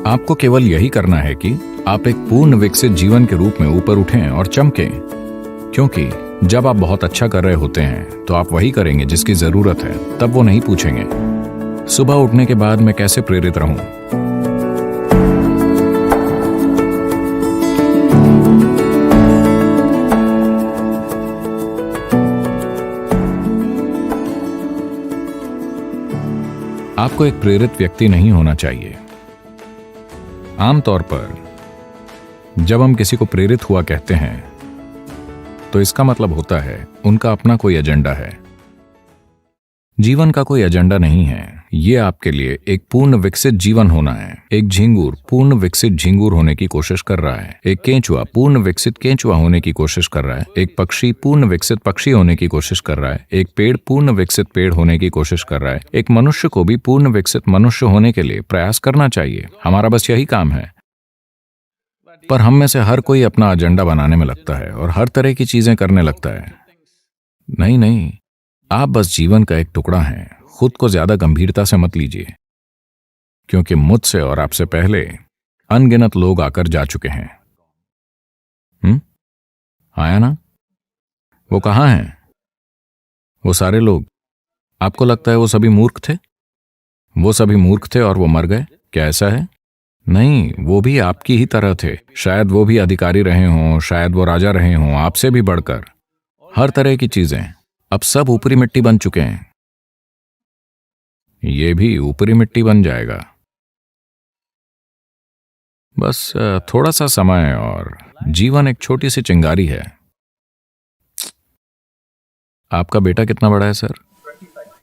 आपको केवल यही करना है कि आप एक पूर्ण विकसित जीवन के रूप में ऊपर उठें और चमकें, क्योंकि जब आप बहुत अच्छा कर रहे होते हैं तो आप वही करेंगे जिसकी जरूरत है। तब वो नहीं पूछेंगे सुबह उठने के बाद मैं कैसे प्रेरित रहूं। आपको एक प्रेरित व्यक्ति नहीं होना चाहिए। आमतौर पर जब हम किसी को प्रेरित हुआ कहते हैं तो इसका मतलब होता है उनका अपना कोई एजेंडा है। जीवन का कोई एजेंडा नहीं है। ये आपके लिए एक पूर्ण विकसित जीवन होना है। एक झींगुर पूर्ण विकसित झींगुर होने की कोशिश कर रहा है। एक केंचुआ पूर्ण विकसित केंचुआ होने की कोशिश कर रहा है। एक पक्षी पूर्ण विकसित पक्षी होने की कोशिश कर रहा है। एक पेड़ पूर्ण विकसित पेड़ होने की कोशिश कर रहा है। एक मनुष्य को भी पूर्ण विकसित मनुष्य होने के लिए प्रयास करना चाहिए। हमारा बस यही काम है। पर हम में से हर कोई अपना एजेंडा बनाने में लगता है और हर तरह की चीजें करने लगता है। नहीं नहीं, आप बस जीवन का एक टुकड़ा हैं। खुद को ज्यादा गंभीरता से मत लीजिए, क्योंकि मुझसे और आपसे पहले अनगिनत लोग आकर जा चुके हैं। आया ना? वो कहाँ हैं? वो सारे लोग। आपको लगता है वो सभी मूर्ख थे? वो सभी मूर्ख थे और वो मर गए? क्या ऐसा है? नहीं, वो भी आपकी ही तरह थे। शायद वो भी अधिकारी रहे हों, शायद वो राजा रहे हों, आपसे भी बढ़कर। हर तरह की चीजें। अब सब ऊपरी मिट्टी बन चुके हैं। ये भी ऊपरी मिट्टी बन जाएगा। बस थोड़ा सा समय और जीवन एक छोटी सी चिंगारी है। आपका बेटा कितना बड़ा है सर?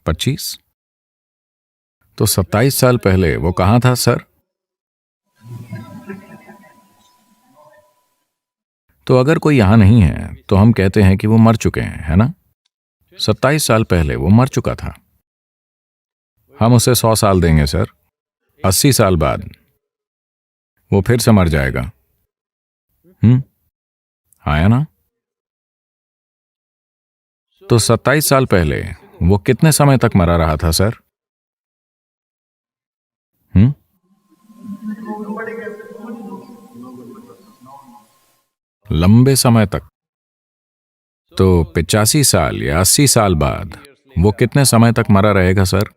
25? तो 27 साल पहले वो कहां था सर? तो अगर कोई यहां नहीं है तो हम कहते हैं कि वो मर चुके हैं, है ना? 27 साल पहले वो मर चुका था। हम उसे 100 साल देंगे सर। 80 साल बाद वो फिर से मर जाएगा। आया ना? तो 27 साल पहले वो कितने समय तक मरा रहा था सर? लंबे समय तक। तो 85 साल या 80 साल बाद वो कितने समय तक मरा रहेगा सर?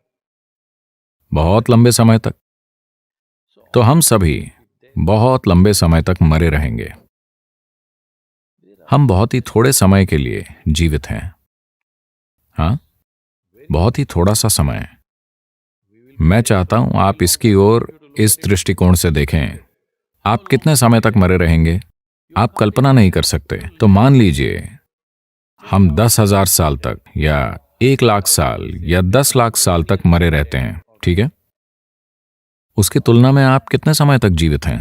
बहुत लंबे समय तक। तो हम सभी बहुत लंबे समय तक मरे रहेंगे। हम बहुत ही थोड़े समय के लिए जीवित हैं। हाँ, बहुत ही थोड़ा सा समय। मैं चाहता हूं आप इसकी ओर इस दृष्टिकोण से देखें। आप कितने समय तक मरे रहेंगे आप कल्पना नहीं कर सकते। तो मान लीजिए हम 10,000 साल तक या 1,00,000 साल या 10 लाख साल तक मरे रहते हैं, ठीक है? उसकी तुलना में आप कितने समय तक जीवित हैं?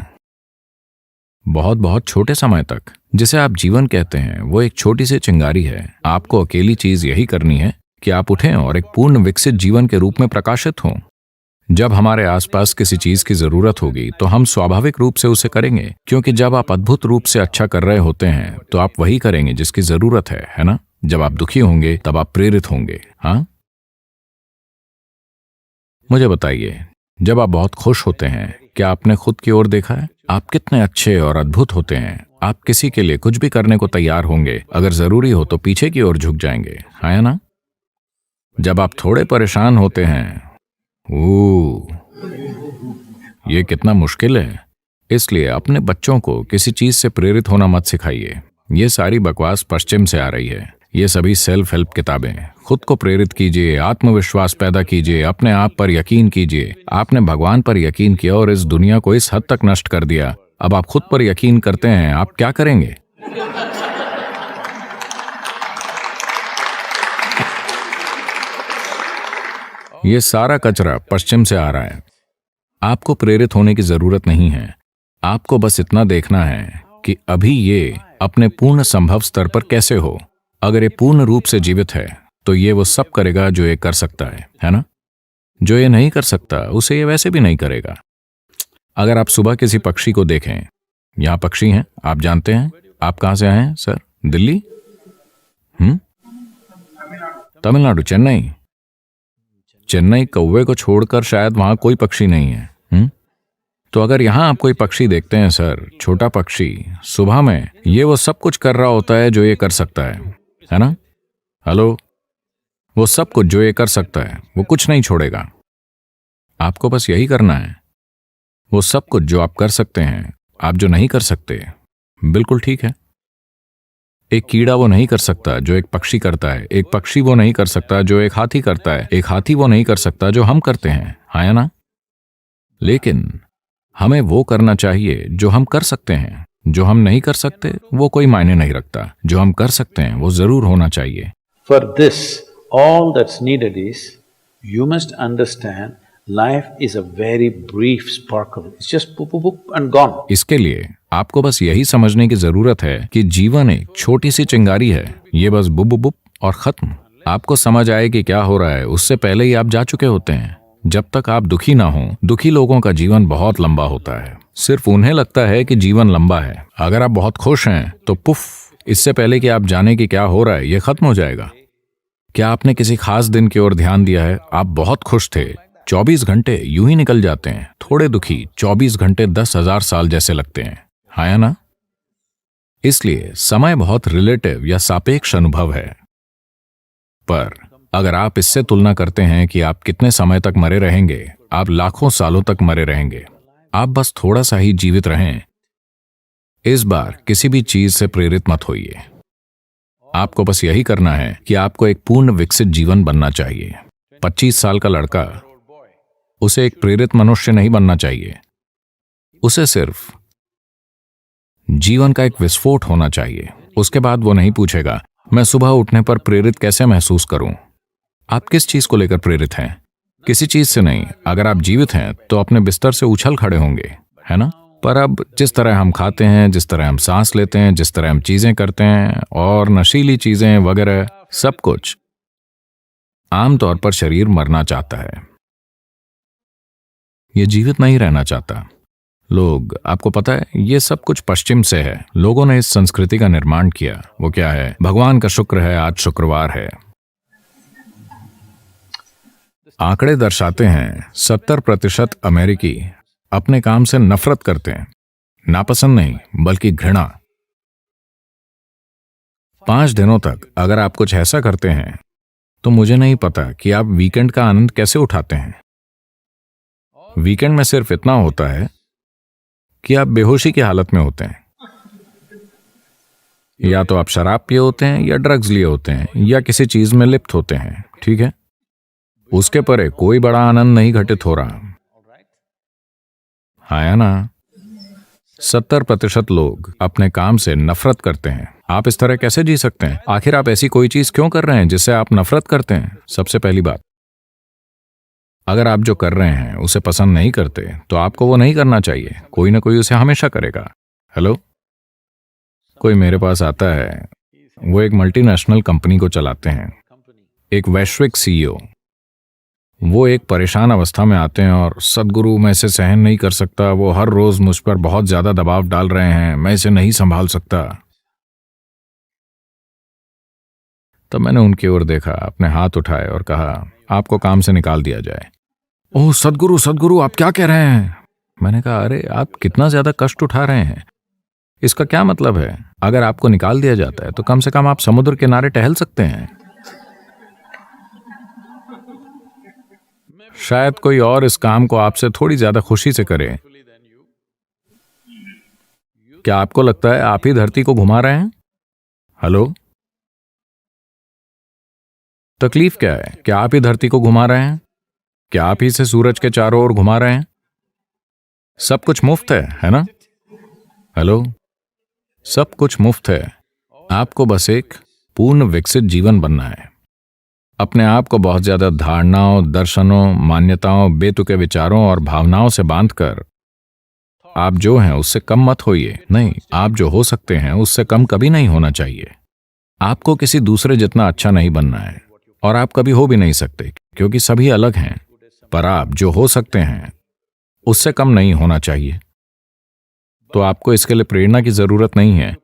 बहुत बहुत छोटे समय तक। जिसे आप जीवन कहते हैं वो एक छोटी सी चिंगारी है। आपको अकेली चीज यही करनी है कि आप उठें और एक पूर्ण विकसित जीवन के रूप में प्रकाशित हों। जब हमारे आसपास किसी चीज की जरूरत होगी तो हम स्वाभाविक रूप से उसे करेंगे, क्योंकि जब आप अद्भुत रूप से अच्छा कर रहे होते हैं तो आप वही करेंगे जिसकी जरूरत है ना? जब आप दुखी होंगे तब आप प्रेरित होंगे। हाँ, मुझे बताइए, जब आप बहुत खुश होते हैं क्या आपने खुद की ओर देखा है? आप कितने अच्छे और अद्भुत होते हैं। आप किसी के लिए कुछ भी करने को तैयार होंगे। अगर जरूरी हो तो पीछे की ओर झुक जाएंगे, है ना? जब आप थोड़े परेशान होते हैं, ये कितना मुश्किल है। इसलिए अपने बच्चों को किसी चीज से प्रेरित होना मत सिखाइए। ये सारी बकवास पश्चिम से आ रही है। ये सभी सेल्फ हेल्प किताबें। खुद को प्रेरित कीजिए, आत्मविश्वास पैदा कीजिए, अपने आप पर यकीन कीजिए। आपने भगवान पर यकीन किया और इस दुनिया को इस हद तक नष्ट कर दिया। अब आप खुद पर यकीन करते हैं, आप क्या करेंगे? ये सारा कचरा पश्चिम से आ रहा है। आपको प्रेरित होने की जरूरत नहीं है। आपको बस इतना देखना है कि अभी ये अपने पूर्ण संभव स्तर पर कैसे हो। अगर ये पूर्ण रूप से जीवित है तो ये वो सब करेगा जो ये कर सकता है ना? जो ये नहीं कर सकता उसे ये वैसे भी नहीं करेगा। अगर आप सुबह किसी पक्षी को देखें, यहां पक्षी हैं, आप जानते हैं। आप कहां से आए हैं सर? दिल्ली? तमिलनाडु, चेन्नई। चेन्नई कौवे को छोड़कर शायद वहां कोई पक्षी नहीं है। तो अगर यहां आप कोई पक्षी देखते हैं सर, छोटा पक्षी, सुबह में ये वो सब कुछ कर रहा होता है जो ये कर सकता है ना? हेलो? वो सब कुछ जो ये कर सकता है, वो कुछ नहीं छोड़ेगा। आपको बस यही करना है। वो सब कुछ जो आप कर सकते हैं, आप जो नहीं कर सकते, बिल्कुल ठीक है। एक कीड़ा वो नहीं कर सकता जो एक पक्षी करता है, एक पक्षी वो नहीं कर सकता जो एक हाथी करता है, एक हाथी वो नहीं कर सकता जो हम करते हैं, हाँ या ना? लेकिन हमें वो करना चाहिए जो हम कर सकते हैं। जो हम नहीं कर सकते वो कोई मायने नहीं रखता, जो हम कर सकते हैं वो जरूर होना चाहिए। For this, all that's needed is you must understand life is a very brief sparkle. It's just poop, poop, poop and gone. इसके लिए आपको बस यही समझने की जरूरत है कि जीवन एक छोटी सी चिंगारी है, ये बस बुप बुप बुप और खत्म। आपको समझ आए कि क्या हो रहा है उससे पहले ही आप जा चुके होते हैं। जब तक आप दुखी ना हो, दुखी लोगों का जीवन बहुत लंबा होता है। सिर्फ उन्हें लगता है कि जीवन लंबा है। अगर आप बहुत खुश हैं तो पुफ, इससे पहले कि आप जाने कि क्या हो रहा है ये खत्म हो जाएगा। क्या आपने किसी खास दिन की ओर ध्यान दिया है? आप बहुत खुश थे, 24 घंटे यूं ही निकल जाते हैं। थोड़े दुखी, 24 घंटे 10,000 साल जैसे लगते हैं, हाँ या ना? इसलिए समय बहुत रिलेटिव या सापेक्ष अनुभव है। पर अगर आप इससे तुलना करते हैं कि आप कितने समय तक मरे रहेंगे, आप लाखों सालों तक मरे रहेंगे। आप बस थोड़ा सा ही जीवित रहें। इस बार किसी भी चीज से प्रेरित मत होइए। आपको बस यही करना है कि आपको एक पूर्ण विकसित जीवन बनना चाहिए। 25 साल का लड़का, उसे एक प्रेरित मनुष्य नहीं बनना चाहिए। उसे सिर्फ जीवन का एक विस्फोट होना चाहिए। उसके बाद वो नहीं पूछेगा मैं सुबह उठने पर प्रेरित कैसे महसूस करूं। आप किस चीज को लेकर प्रेरित हैं? किसी चीज से नहीं। अगर आप जीवित हैं तो अपने बिस्तर से उछल खड़े होंगे, है ना? पर अब जिस तरह हम खाते हैं, जिस तरह हम सांस लेते हैं, जिस तरह हम चीजें करते हैं और नशीली चीजें वगैरह, सब कुछ, आमतौर पर शरीर मरना चाहता है, ये जीवित नहीं रहना चाहता। लोग, आपको पता है, ये सब कुछ पश्चिम से है। लोगों ने इस संस्कृति का निर्माण किया। वो क्या है? भगवान का शुक्र है आज शुक्रवार है। आंकड़े दर्शाते हैं 70% अमेरिकी अपने काम से नफरत करते हैं। नापसंद नहीं, बल्कि घृणा। 5 दिनों तक अगर आप कुछ ऐसा करते हैं तो मुझे नहीं पता कि आप वीकेंड का आनंद कैसे उठाते हैं। वीकेंड में सिर्फ इतना होता है कि आप बेहोशी की हालत में होते हैं। या तो आप शराब पिए होते हैं या ड्रग्स लिए होते हैं या किसी चीज में लिप्त होते हैं, ठीक है? उसके परे कोई बड़ा आनंद नहीं घटित हो रहा, हाँ या ना? 70% लोग अपने काम से नफरत करते हैं। आप इस तरह कैसे जी सकते हैं? आखिर आप ऐसी कोई चीज क्यों कर रहे हैं जिससे आप नफरत करते हैं? सबसे पहली बात, अगर आप जो कर रहे हैं उसे पसंद नहीं करते तो आपको वो नहीं करना चाहिए। कोई ना कोई उसे हमेशा करेगा। हेलो? कोई मेरे पास आता है, वो एक मल्टीनेशनल कंपनी को चलाते हैं, एक वैश्विक सीईओ। वो एक परेशान अवस्था में आते हैं और सदगुरु, मैं इसे सहन नहीं कर सकता, वो हर रोज मुझ पर बहुत ज्यादा दबाव डाल रहे हैं, मैं इसे नहीं संभाल सकता। तब मैंने उनकी ओर देखा, अपने हाथ उठाए और कहा आपको काम से निकाल दिया जाए। ओह सदगुरु, सदगुरु आप क्या कह रहे हैं? मैंने कहा अरे आप कितना ज्यादा कष्ट उठा रहे हैं। इसका क्या मतलब है? अगर आपको निकाल दिया जाता है तो कम से कम आप समुद्र किनारे टहल सकते हैं। शायद कोई और इस काम को आपसे थोड़ी ज्यादा खुशी से करे। क्या आपको लगता है आप ही धरती को घुमा रहे हैं? हेलो? तकलीफ क्या है? क्या आप ही धरती को घुमा रहे हैं? क्या आप ही से सूरज के चारों ओर घुमा रहे हैं? सब कुछ मुफ्त है ना? हेलो? सब कुछ मुफ्त है। आपको बस एक पूर्ण विकसित जीवन बनना है। अपने आप को बहुत ज्यादा धारणाओं, दर्शनों, मान्यताओं, बेतुके विचारों और भावनाओं से बांधकर आप जो हैं उससे कम मत होइए। नहीं, आप जो हो सकते हैं उससे कम कभी नहीं होना चाहिए। आपको किसी दूसरे जितना अच्छा नहीं बनना है और आप कभी हो भी नहीं सकते, क्योंकि सभी अलग हैं। पर आप जो हो सकते हैं उससे कम नहीं होना चाहिए। तो आपको इसके लिए प्रेरणा की जरूरत नहीं है,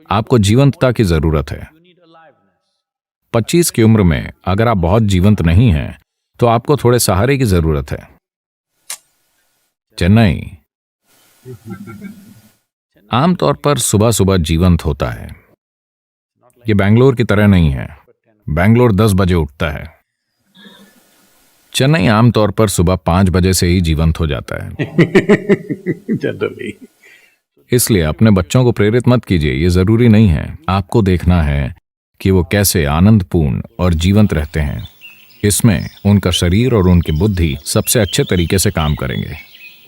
आपको जीवंतता की जरूरत है। 25 की उम्र में अगर आप बहुत जीवंत नहीं हैं तो आपको थोड़े सहारे की जरूरत है। चेन्नई आमतौर पर सुबह सुबह जीवंत होता है। ये बैंगलोर की तरह नहीं है। बैंगलोर 10 बजे उठता है। चेन्नई आमतौर पर सुबह 5 बजे से ही जीवंत हो जाता है। Generally. इसलिए अपने बच्चों को प्रेरित मत कीजिए, ये जरूरी नहीं है। आपको देखना है कि वो कैसे आनंदपूर्ण और जीवंत रहते हैं। इसमें उनका शरीर और उनकी बुद्धि सबसे अच्छे तरीके से काम करेंगे।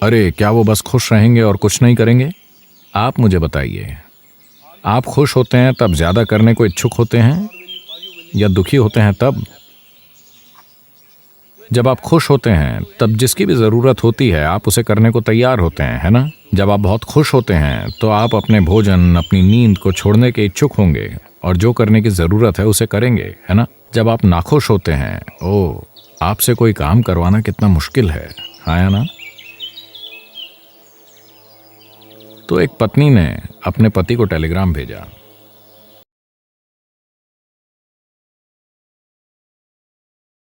अरे क्या वो बस खुश रहेंगे और कुछ नहीं करेंगे? आप मुझे बताइए, आप खुश होते हैं तब ज्यादा करने को इच्छुक होते हैं या दुखी होते हैं तब? जब आप खुश होते हैं तब जिसकी भी जरूरत होती है आप उसे करने को तैयार होते हैं, है ना? जब आप बहुत खुश होते हैं तो आप अपने भोजन, अपनी नींद को छोड़ने के इच्छुक होंगे और जो करने की जरूरत है उसे करेंगे, है ना? जब आप नाखुश होते हैं, ओ आपसे कोई काम करवाना कितना मुश्किल है ना? तो एक पत्नी ने अपने पति को टेलीग्राम भेजा।